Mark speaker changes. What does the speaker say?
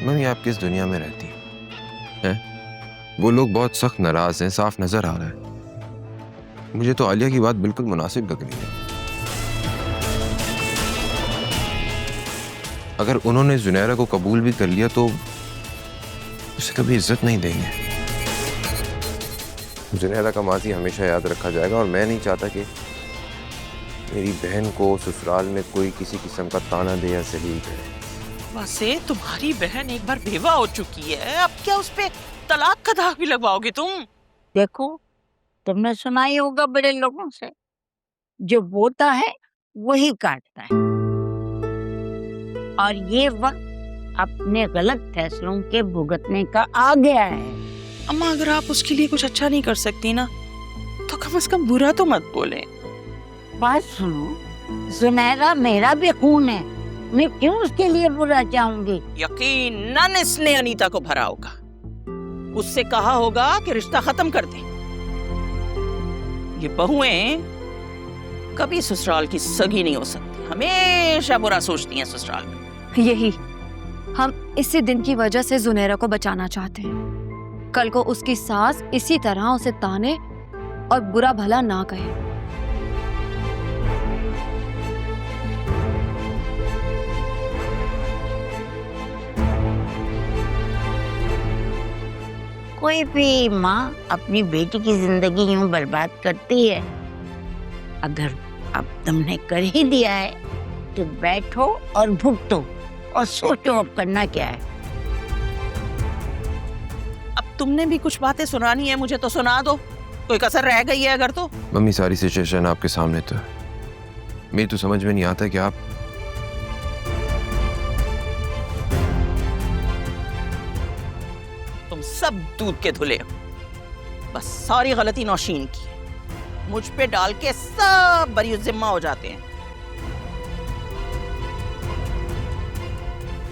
Speaker 1: Mummy आप किस दुनिया में रहती हैं? वो लोग बहुत सख्त नाराज हैं, साफ नजर आ रहा है। मुझे तो आलिया की बात बिल्कुल मुनासिब लग रही है। अगर उन्होंने जुनैरा को कबूल भी कर लिया तो उसे कभी इज्जत नहीं देंगे। जुनैरा का माजी हमेशा याद रखा जाएगा और मैं नहीं चाहता कि मेरी बहन को ससुराल में कोई किसी किस्म का ताना दे या जलील करे।
Speaker 2: वैसे तुम्हारी बहन एक बार बेवा हो चुकी है, अब क्या उस पे तलाक का दाग भी लगवाओगे तुम?
Speaker 3: देखो, तुमने सुना ही होगा बड़े लोगों से, जो बोता है वही काटता है। और ये वक्त अपने गलत फैसलों के भुगतने का आ गया है।
Speaker 2: अम्मा अगर आप उसके लिए कुछ अच्छा नहीं कर सकती ना, तो कम से कम बुरा तो मत बोले।
Speaker 3: बात सुनो, जुनैरा मेरा भी खून है, मैं क्यों उसके लिए बुरा चाहूंगी?
Speaker 2: यकीनन इसने अनीता को भरा होगा, उससे कहा होगा कि रिश्ता खत्म कर दे। ये बहुएं कभी ससुराल की सगी नहीं हो सकती, हमेशा बुरा सोचती हैं ससुराल में।
Speaker 4: यही हम इसी दिन की वजह से जुनैरा को बचाना चाहते हैं। कल को उसकी सास इसी तरह उसे ताने और बुरा भला ना कहे।
Speaker 3: कोई भी माँ अपनी बेटी की जिंदगी यूं बर्बाद करती है? अगर अब तुमने कर ही दिया है तो बैठो और भुगतो और सोचो अब करना क्या है।
Speaker 2: अब तुमने भी कुछ बातें सुनानी है मुझे तो सुना दो, कोई कसर रह गई है अगर तो।
Speaker 1: मम्मी सारी सिचुएशन आपके सामने तो है, मेरी तो समझ में नहीं आता कि आप
Speaker 2: तुम सब दूध के धुले हो, बस सारी गलती नौशीन की है, मुझ पे डाल के सब बरी जिम्मा हो जाते हैं।